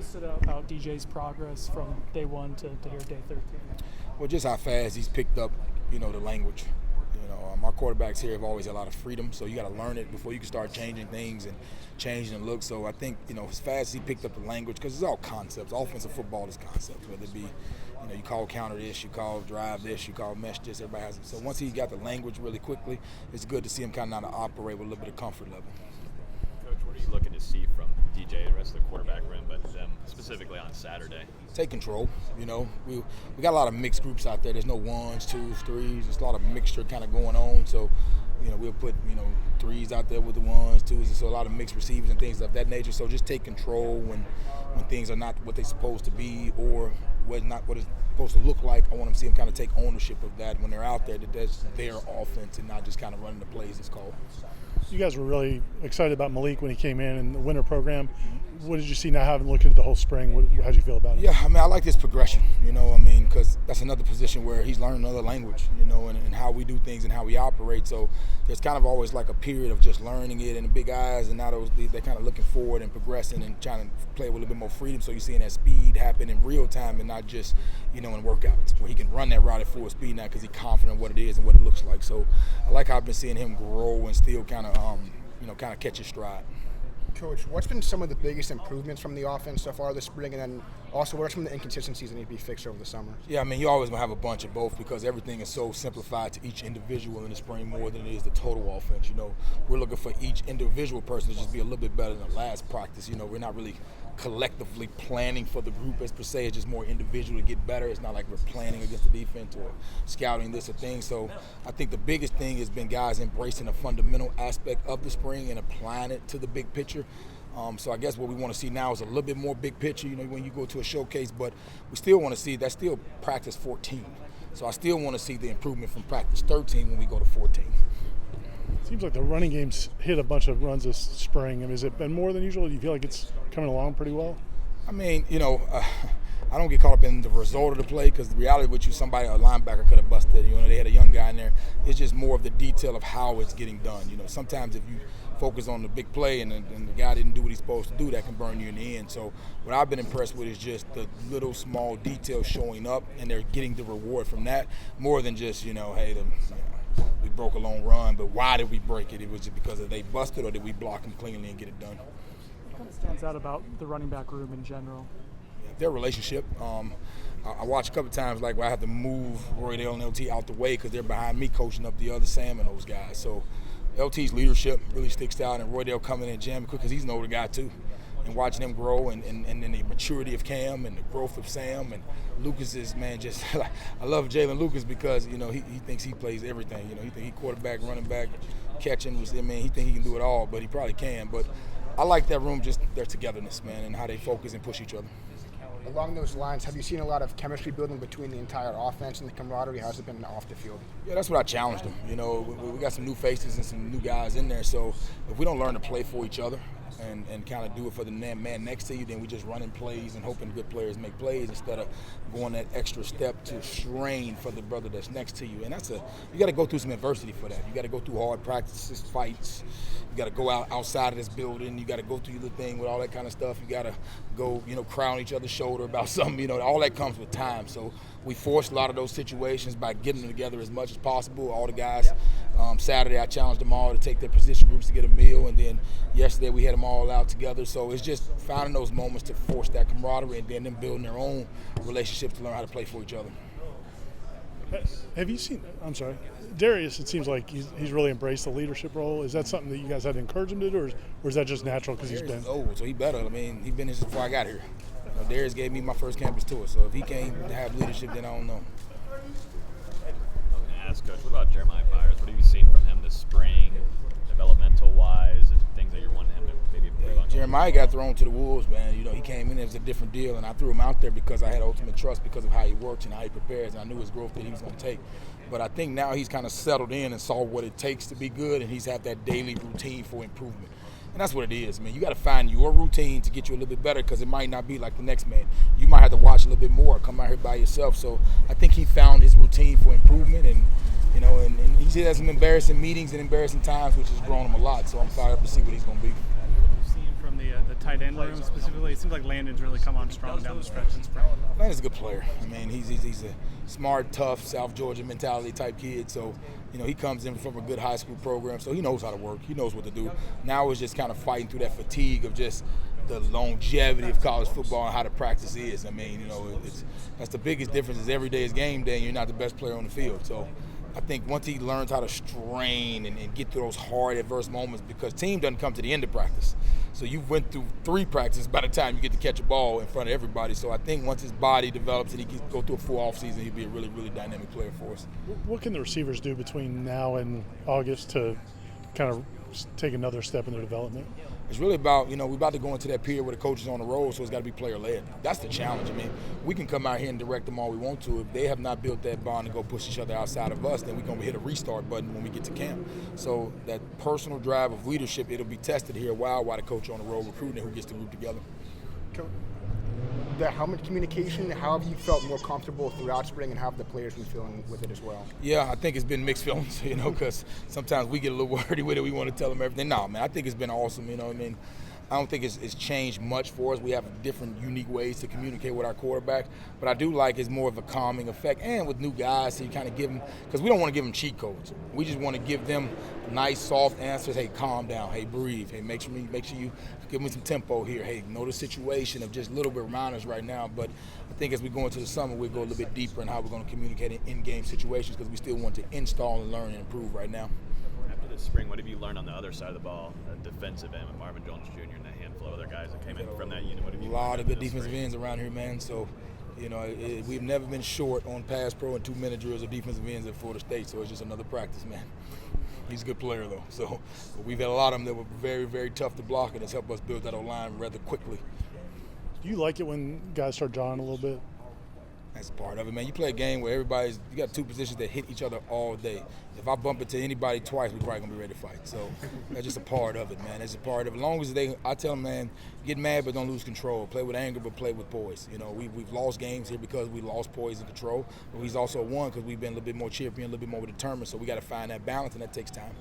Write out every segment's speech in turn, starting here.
stood out about DJ's progress from day 1 to here day 13? Well, just how fast he's picked up, the language. Our quarterbacks here have always had a lot of freedom, so you got to learn it before you can start changing things and changing the look. So I think, as fast as he picked up the language, because it's all concepts. Offensive football is concepts, whether it be, you call counter this, you call drive this, you call mesh this, everybody has it. So once he got the language really quickly, it's good to see him kind of know how to operate with a little bit of comfort level. Coach, what are you looking to see from DJ, the rest of the quarterback room, but them specifically on Saturday? Take control. We got a lot of mixed groups out there. There's no 1s, 2s, 3s. There's a lot of mixture kind of going on. So, we'll put 3s out there with the 1s, 2s, and so a lot of mixed receivers and things of that nature. So just take control when things are not what they're supposed to be or not what it's supposed to look like. I want them to see them kind of take ownership of that when they're out there, that that's their offense and not just kind of running the plays it's called. You guys were really excited about Malik when he came in the winter program. What did you see now, having looked at the whole spring? How did you feel about it? Yeah, I like this progression, because that's another position where he's learning another language, and how we do things and how we operate. So there's kind of always like a period of just learning it and the big eyes, and now they're kind of looking forward and progressing and trying to play with a little bit more freedom. So you're seeing that speed happen in real time and not just, in workouts, where he can run that route at full speed now because he's confident in what it is and what it looks like. So I like how I've been seeing him grow and still kind of catch his stride. Coach, what's been some of the biggest improvements from the offense so far this spring, and then also what are some of the inconsistencies that need to be fixed over the summer? Yeah, you always going to have a bunch of both because everything is so simplified to each individual in the spring more than it is the total offense. We're looking for each individual person to just be a little bit better than the last practice. We're not really collectively planning for the group as per se. It's just more individual to get better. It's not like we're planning against the defense or scouting this or thing. So I think the biggest thing has been guys embracing a fundamental aspect of the spring and applying it to the big picture. So I guess what we want to see now is a little bit more big picture, when you go to a showcase, but we still want to see that's still practice 14. So I still want to see the improvement from practice 13 when we go to 14. Seems like the running game's hit a bunch of runs this spring. Has it been more than usual? Do you feel like it's coming along pretty well? I don't get caught up in the result of the play because the reality with somebody, a linebacker could have busted. They had a young guy in there. It's just more of the detail of how it's getting done. Sometimes if you focus on the big play and the guy didn't do what he's supposed to do, that can burn you in the end. So what I've been impressed with is just the little small details showing up, and they're getting the reward from that more than just, we broke a long run, but why did we break it? It was just because they busted, or did we block them cleanly and get it done? What kind of stands out about the running back room in general? Their relationship. I watched a couple times where I have to move Roydale and LT out the way because they're behind me coaching up the other Seminoles guys. So LT's leadership really sticks out, and Roydale coming in and jamming quick because he's an older guy too. And watching him grow and then the maturity of Cam and the growth of Sam and Lucas is, just I love Jalen Lucas because, he thinks he plays everything. He thinks he quarterback, running back, catching. He thinks he can do it all, but he probably can. But I like that room, just their togetherness, and how they focus and push each other. Along those lines, have you seen a lot of chemistry building between the entire offense and the camaraderie? How's it been off the field? Yeah, that's what I challenged them. We got some new faces and some new guys in there. So if we don't learn to play for each other and kind of do it for the man next to you, then we just running plays and hoping good players make plays instead of going that extra step to strain for the brother that's next to you. And you got to go through some adversity for that. You got to go through hard practices, fights. You got to go outside of this building. You got to go through the thing with all that kind of stuff. You got to go, cry on each other's shoulder about something. All that comes with time. So we forced a lot of those situations by getting them together as much as possible. All the guys. Saturday, I challenged them all to take their position groups to get a meal, and then yesterday we had them all out together. So it's just finding those moments to force that camaraderie, and then them building their own relationships to learn how to play for each other. Have you seen? I'm sorry, Darius. It seems like he's really embraced the leadership role. Is that something that you guys had to encourage him to do, or is that just natural because he's been? Oh, so he better. He's been here before I got here. Darius gave me my first campus tour, so if he can't have leadership, then I don't know. Ask Coach, what about Jeremiah Byers? What have you seen from him this spring, developmental-wise, and things that you're wanting him to maybe improve on? Jeremiah got thrown to the wolves, man. He came in, it was a different deal, and I threw him out there because I had ultimate trust because of how he works and how he prepares, and I knew his growth that he was going to take. But I think now he's kind of settled in and saw what it takes to be good, and he's had that daily routine for improvement. And that's what it is, man. You got to find your routine to get you a little bit better because it might not be like the next man. You might have to watch a little bit more, come out here by yourself. So I think he found his routine for improvement, and he's had some embarrassing meetings and embarrassing times, which has grown him a lot. So I'm fired up to see what he's going to be. What have you seen from the tight end room specifically? It seems like Landon's really come on strong down the stretch in spring. Landon's a good player. I mean, he's a smart, tough, South Georgia mentality type kid. So, he comes in from a good high school program, so he knows how to work. He knows what to do. Now it's just kind of fighting through that fatigue of just the longevity of college football and how the practice is. I mean, that's the biggest difference is every day is game day and you're not the best player on the field. So I think once he learns how to strain and get through those hard, adverse moments, because team doesn't come to the end of practice. So you went through 3 practices by the time you get to catch a ball in front of everybody. So I think once his body develops and he can go through a full offseason, he'll be a really, really dynamic player for us. What can the receivers do between now and August to kind of take another step in their development? It's really about, we're about to go into that period where the coach is on the road, so it's got to be player-led. That's the challenge. I mean, we can come out here and direct them all we want to. If they have not built that bond to go push each other outside of us, then we're going to hit a restart button when we get to camp. So that personal drive of leadership, it'll be tested here a while the coach on the road recruiting and who gets the group together. The helmet communication, how have you felt more comfortable throughout spring, and how have the players been feeling with it as well? Yeah, I think it's been mixed feelings, because sometimes we get a little wordy with it. We want to tell them everything. No, man, I think it's been awesome, I mean, I don't think it's changed much for us. We have different, unique ways to communicate with our quarterback, but I do like it's more of a calming effect, and with new guys, so you kind of give them, because we don't want to give them cheat codes. We just want to give them nice, soft answers. Hey, calm down. Hey, breathe. Hey, make sure you give me some tempo here. Hey, know the situation of just little bit reminders right now. But I think as we go into the summer, we'll go a little bit deeper in how we're going to communicate in game situations, because we still want to install and learn and improve right now. After this spring, what have you learned on the other side of the ball, defensive end with Marvin Jones Jr. and a handful of other guys that came in from that unit? What have you A lot of good this defensive spring? ends around here, man. So, we've never been short on pass pro and 2-minute drills of defensive ends at Florida State. So it's just another practice, man. He's a good player, though. So we've had a lot of them that were very, very tough to block, and it's helped us build that O-line rather quickly. Do you like it when guys start jawing a little bit? That's part of it, man. You play a game where you got 2 positions that hit each other all day. If I bump into anybody twice, we're probably going to be ready to fight. So that's just a part of it, man. It's a part of it. As long as I tell them, man, get mad but don't lose control. Play with anger but play with poise. We've lost games here because we lost poise and control. But we've also won because we've been a little bit more cheery and a little bit more determined. So we got to find that balance, and that takes time.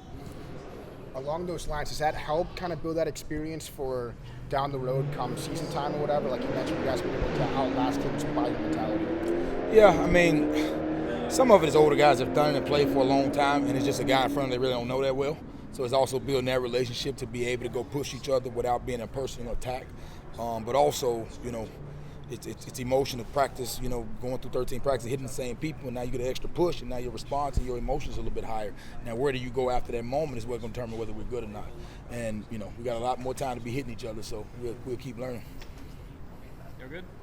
Along those lines, does that help kind of build that experience for down the road come season time or whatever? Like you mentioned, you guys have been able to outlast teams by your mentality. Yeah, I mean, some of it is older guys have done it and played for a long time, and it's just a guy in front of them they really don't know that well. So it's also building that relationship to be able to go push each other without being a personal attack. But also, it's emotional practice, going through 13 practices, hitting the same people, and now you get an extra push, and now your response and your emotions are a little bit higher. Now, where do you go after that moment is what's going to determine whether we're good or not. And, we got a lot more time to be hitting each other, so we'll keep learning. You're good?